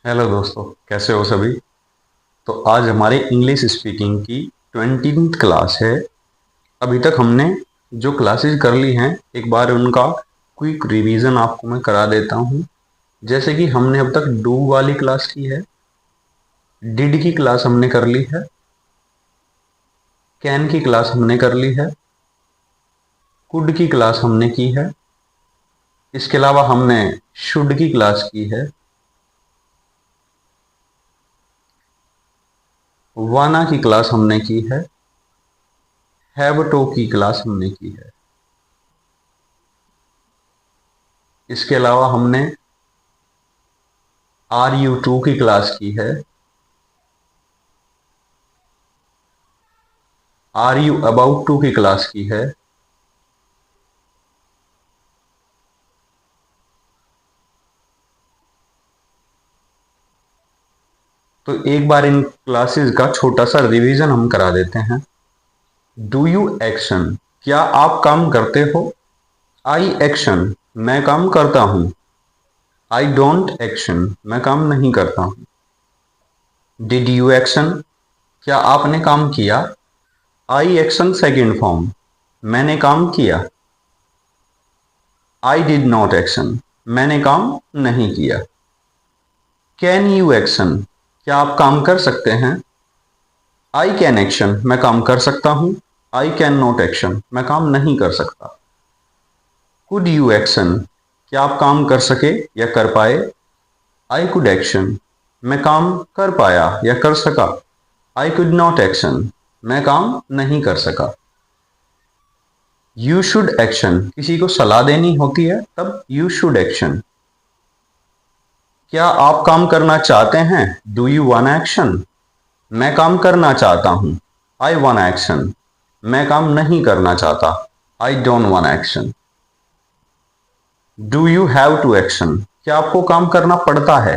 Hello दोस्तों, कैसे हो सभी। तो आज हमारे इंग्लिश स्पीकिंग की 20th क्लास है। अभी तक हमने जो क्लासेस कर ली हैं, एक बार उनका क्विक रिवीजन आपको मैं करा देता हूँ। जैसे कि हमने अब तक डू वाली क्लास की है, डिड की क्लास हमने कर ली है, कैन की क्लास हमने कर ली है, कुड की क्लास हमने की है। इसके अलावा हमने शुड की क्लास की है, वाना की क्लास हमने की है, हैव टू की क्लास हमने की है। इसके अलावा हमने आर यू टू की क्लास की है, आर यू अबाउट टू की क्लास की है, तो एक बार इन क्लासेस का छोटा सा रिवीजन हम करा देते हैं। डू यू एक्शन, क्या आप काम करते हो। आई एक्शन, मैं काम करता हूं। आई डोंट एक्शन, मैं काम नहीं करता हूं। डिड यू एक्शन, क्या आपने काम किया। आई एक्शन सेकेंड फॉर्म, मैंने काम किया। आई डिड नॉट एक्शन, मैंने काम नहीं किया। कैन यू एक्शन, क्या आप काम कर सकते हैं। आई कैन एक्शन, मैं काम कर सकता हूं। आई कैन नॉट एक्शन, मैं काम नहीं कर सकता। कुड यू एक्शन, क्या आप काम कर सके या कर पाए। आई कुड एक्शन, मैं काम कर पाया या कर सका। आई कुड नॉट एक्शन, मैं काम नहीं कर सका। यू शुड एक्शन, किसी को सलाह देनी होती है तब यू शुड एक्शन। क्या आप काम करना चाहते हैं। डू यू वांट एक्शन, मैं काम करना चाहता हूं। आई वांट एक्शन, मैं काम नहीं करना चाहता। I don't want action. Do you have to action, क्या आपको काम करना पड़ता है।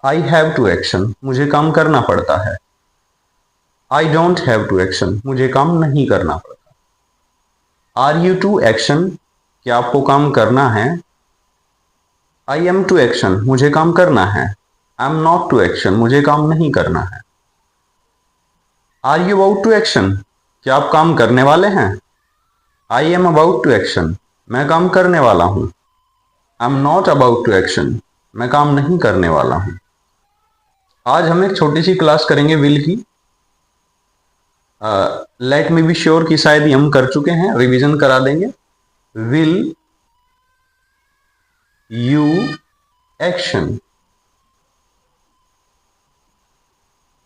आई हैव टू एक्शन, मुझे काम करना पड़ता है। I don't have to action, मुझे काम नहीं करना पड़ता। आर यू टू एक्शन, क्या आपको काम करना है। आई एम टू एक्शन, मुझे काम करना है। I am not to action, मुझे काम नहीं करना है। Are you about to action, क्या आप काम करने वाले हैं। I am about to action, मैं काम करने वाला हूं। I am not about to action, मैं काम नहीं करने वाला हूं। आज हम एक छोटी सी क्लास करेंगे विल की। लेट मी बी श्योर कि शायद ही हम कर चुके हैं, रिवीजन करा देंगे। विल यू एक्शन,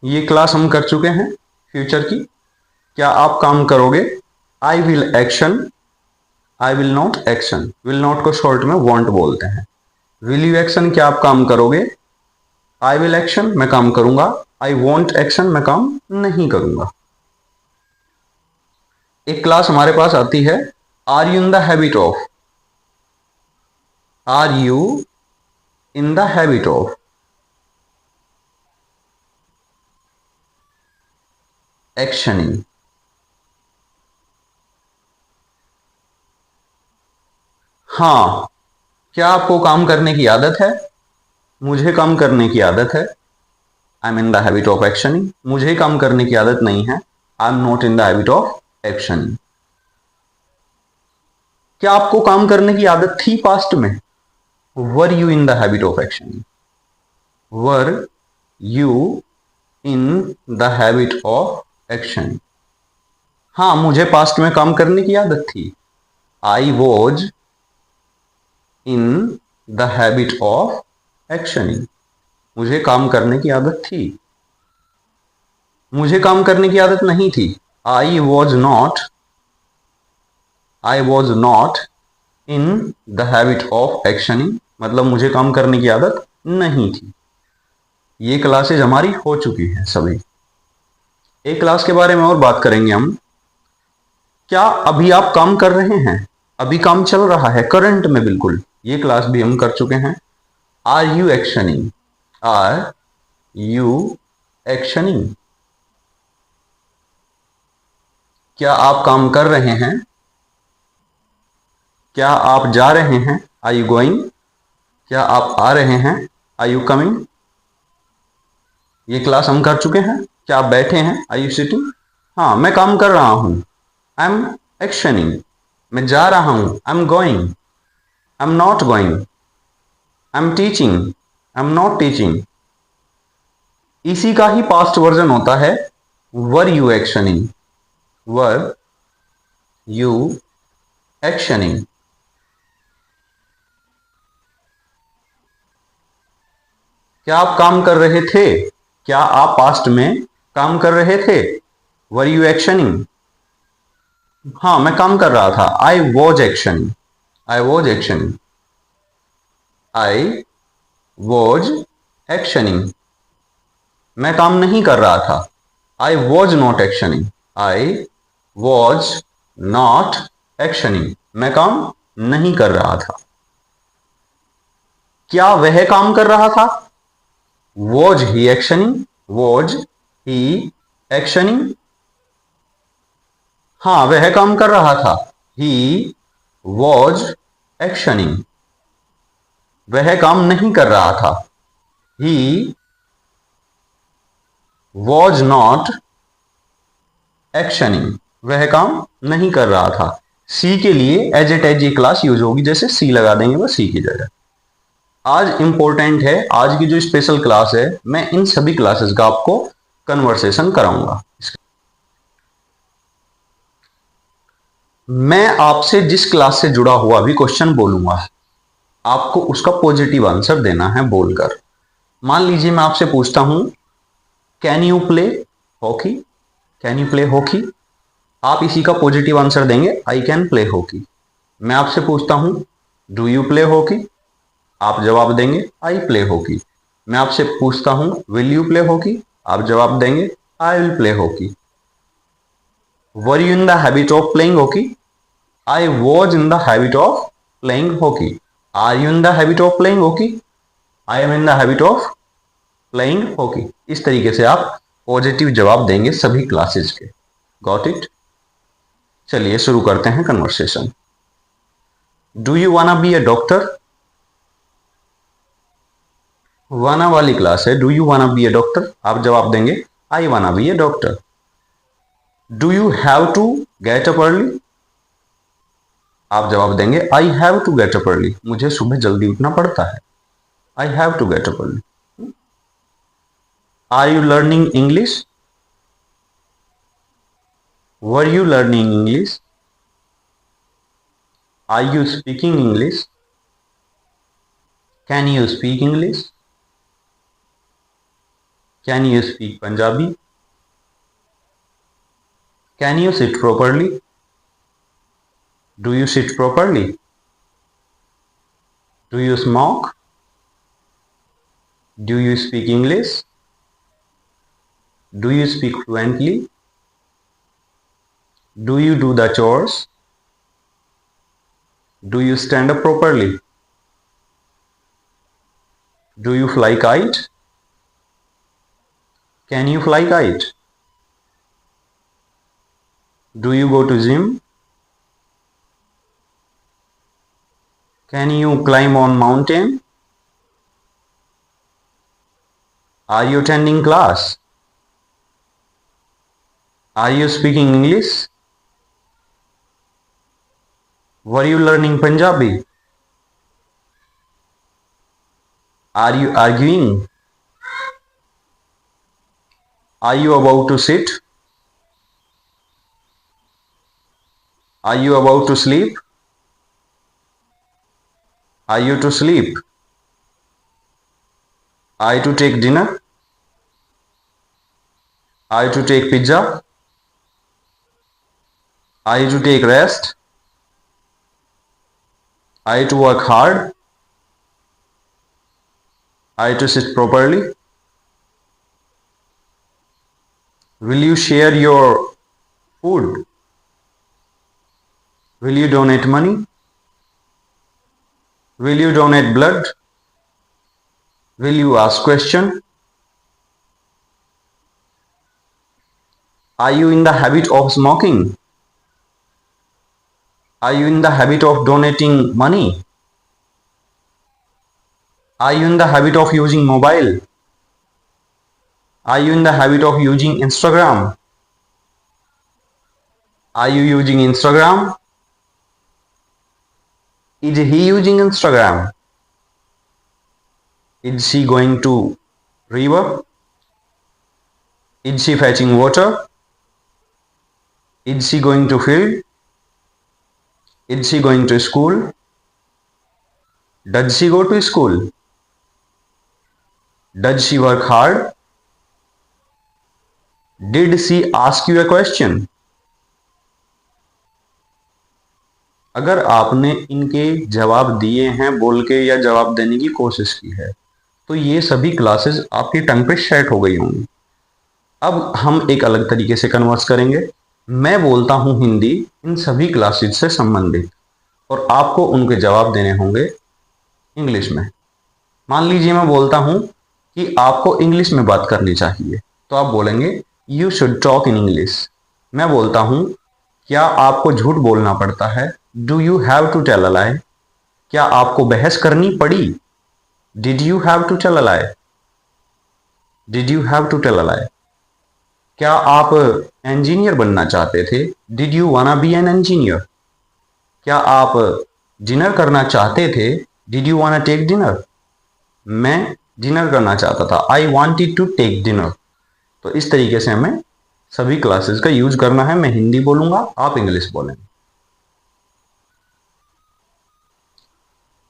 ये क्लास हम कर चुके हैं फ्यूचर की। क्या आप काम करोगे। I will action, I will not action, will not को शॉर्ट में वॉन्ट बोलते हैं। विल यू एक्शन, क्या आप काम करोगे। आई विल एक्शन, मैं काम करूंगा। आई वॉन्ट एक्शन, मैं काम नहीं करूंगा। एक क्लास हमारे पास आती है, are you in the habit of. Are you in the habit of actioning. हाँ, क्या आपको काम करने की आदत है। मुझे काम करने की आदत है। I am in the habit of actioning, मुझे काम करने की आदत नहीं है। I am not in the habit of actioning. क्या आपको काम करने की आदत थी पास्ट में। Were you in the habit of actioning, were you in the habit of actioning. हाँ, मुझे पास्ट में काम करने की आदत थी। I was in the habit of actioning, मुझे काम करने की आदत थी। मुझे काम करने की आदत नहीं थी। I was not, I was not in the habit of actioning, मतलब मुझे काम करने की आदत नहीं थी। ये क्लासेज हमारी हो चुकी हैं सभी। एक क्लास के बारे में और बात करेंगे हम। क्या अभी आप काम कर रहे हैं। अभी काम चल रहा है करंट में, बिल्कुल। ये क्लास भी हम कर चुके हैं। Are you actioning, are you actioning, क्या आप काम कर रहे हैं। क्या आप जा रहे हैं। आर यू गोइंग, क्या आप आ रहे हैं। Are you coming? ये क्लास हम कर चुके हैं। क्या आप बैठे हैं? Are you sitting? हाँ, मैं काम कर रहा हूँ। I am actioning. मैं जा रहा हूँ। I am going. I am not going. I am teaching. I am not teaching. इसी का ही पास्ट वर्जन होता है were you actioning. Were you actioning. क्या आप काम कर रहे थे? क्या आप पास्ट में काम कर रहे थे? Were you actioning? हाँ, मैं काम कर रहा था। I was actioning. I was actioning. I was actioning. मैं काम नहीं कर रहा था। I was not actioning. I was not actioning. मैं काम नहीं कर रहा था। क्या वह काम कर रहा था? Was he actioning? Was he actioning? हाँ, वह काम कर रहा था। He was actioning. वह काम नहीं कर रहा था। He was not actioning. वह काम नहीं कर रहा था। सी के लिए एज इट एज ये क्लास यूज होगी, जैसे सी लगा देंगे बस सी की जगह। आज इंपॉर्टेंट है, आज की जो स्पेशल क्लास है, मैं इन सभी क्लासेस का आपको कन्वर्सेशन कराऊंगा। मैं आपसे जिस क्लास से जुड़ा हुआ भी क्वेश्चन बोलूंगा, आपको उसका पॉजिटिव आंसर देना है बोलकर। मान लीजिए मैं आपसे पूछता हूं, can you play hockey? Can you play hockey? आप इसी का पॉजिटिव आंसर देंगे, आई कैन प्ले हॉकी। मैं आपसे पूछता हूं, डू यू प्ले हॉकी? आप जवाब देंगे, आई प्ले हॉकी। मैं आपसे पूछता हूं, विल यू प्ले हॉकी? आप जवाब देंगे, I will play hockey. Were you in the habit of playing hockey? I was in the habit of playing hockey. Are you in the habit of playing hockey? I am in the habit of playing hockey. इस तरीके से आप positive जवाब देंगे सभी classes के। Got it? चलिए शुरू करते हैं conversation. Do you wanna be a doctor? Wanna वाली क्लास है। Do you wanna be a doctor? आप जवाब देंगे, I wanna be a doctor. Do you have to get up early? आप जवाब देंगे, I have to get up early. मुझे सुबह जल्दी उठना पड़ता है। I have to get up early. Are you learning English? Were you learning English? Are you speaking English? Can you speak English? Can you speak Punjabi? Can you sit properly? Do you sit properly? Do you smoke? Do you speak English? Do you speak fluently? Do you do the chores? Do you stand up properly? Do you fly kite? Can you fly kite? Do you go to gym? Can you climb on mountain? Are you attending class? Are you speaking English? Were you learning Punjabi? Are you arguing? Are you about to sit? Are you about to sleep? Are you to sleep? Are you to take dinner? Are you to take pizza? Are you to take rest? Are you to work hard? Are you to sit properly? Will you share your food? Will you donate money? Will you donate blood? Will you ask question? Are you in the habit of smoking? Are you in the habit of donating money? Are you in the habit of using mobile? Are you in the habit of using Instagram? Are you using Instagram? Is he using Instagram? Is she going to river? Is she fetching water? Is she going to field? Is she going to school? Does she go to school? Does she work hard? Did she ask you a question? अगर आपने इनके जवाब दिए हैं बोल के या जवाब देने की कोशिश की है तो ये सभी क्लासेस आपकी टंग पे सेट हो गई होंगी। अब हम एक अलग तरीके से कन्वर्स करेंगे। मैं बोलता हूं हिंदी इन सभी क्लासेस से संबंधित और आपको उनके जवाब देने होंगे इंग्लिश में। मान लीजिए मैं बोलता हूं कि आपको इंग्लिश में बात करनी चाहिए तो आप बोलेंगे you should talk in English. मैं बोलता हूं क्या आपको झूठ बोलना पड़ता है? Do you have to tell a lie? क्या आपको बहस करनी पड़ी? Did you have to tell a lie? Did you have to tell a lie? क्या आप इंजीनियर बनना चाहते थे? Did you wanna be an engineer? क्या आप डिनर करना चाहते थे? Did you wanna take dinner? मैं डिनर करना चाहता था। I wanted to take dinner. तो इस तरीके से हमें सभी क्लासेस का यूज करना है। मैं हिंदी बोलूंगा, आप इंग्लिश बोलेंगे।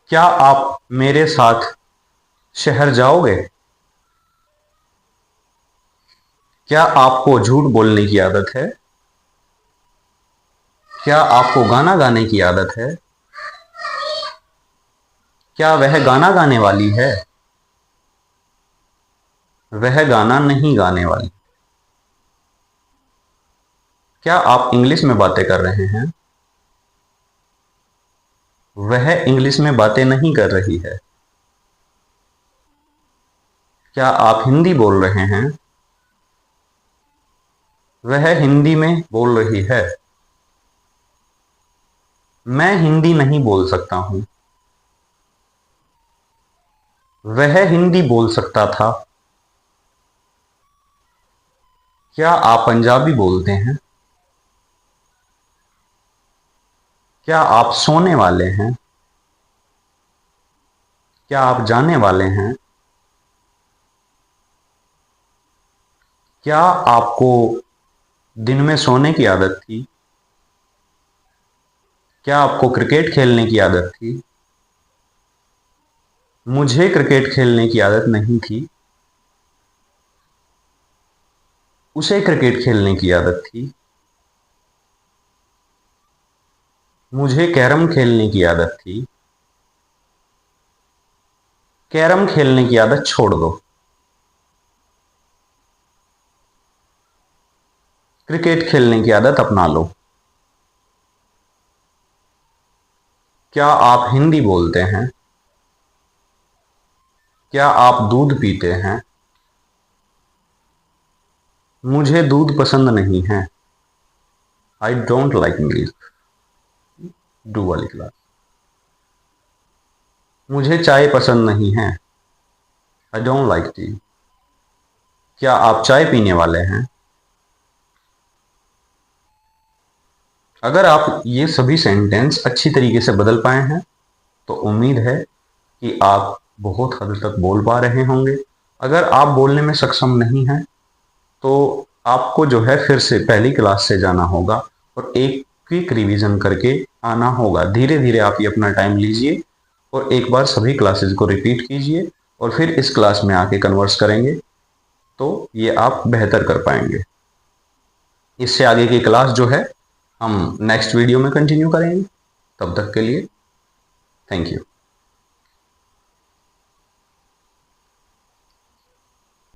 क्या आप मेरे साथ शहर जाओगे? क्या आपको झूठ बोलने की आदत है? क्या आपको गाना गाने की आदत है? क्या वह गाना गाने वाली है? वह गाना नहीं गाने वाली। क्या आप इंग्लिश में बातें कर रहे हैं? वह इंग्लिश में बातें नहीं कर रही है। क्या आप हिंदी बोल रहे हैं? वह हिंदी में बोल रही है। मैं हिंदी नहीं बोल सकता हूं। वह हिंदी बोल सकता था। क्या आप पंजाबी बोलते हैं? क्या आप सोने वाले हैं? क्या आप जाने वाले हैं? क्या आपको दिन में सोने की आदत थी? क्या आपको क्रिकेट खेलने की आदत थी? मुझे क्रिकेट खेलने की आदत नहीं थी। उसे क्रिकेट खेलने की आदत थी। मुझे कैरम खेलने की आदत थी। कैरम खेलने की आदत छोड़ दो। क्रिकेट खेलने की आदत अपना लो। क्या आप हिंदी बोलते हैं? क्या आप दूध पीते हैं? मुझे दूध पसंद नहीं है। I don't like milk. Do वाली क्लास। मुझे चाय पसंद नहीं है। I don't like T. क्या आप चाय पीने वाले हैं? अगर आप ये सभी सेंटेंस अच्छी तरीके से बदल पाए हैं तो उम्मीद है कि आप बहुत हद तक बोल पा रहे होंगे। अगर आप बोलने में सक्षम नहीं हैं तो आपको जो है फिर से पहली क्लास से जाना होगा और एक क्विक रिवीजन करके आना होगा। धीरे धीरे आप ये अपना टाइम लीजिए और एक बार सभी क्लासेस को रिपीट कीजिए और फिर इस क्लास में आके कन्वर्स करेंगे तो ये आप बेहतर कर पाएंगे। इससे आगे की क्लास जो है हम नेक्स्ट वीडियो में कंटिन्यू करेंगे। तब तक के लिए थैंक यू।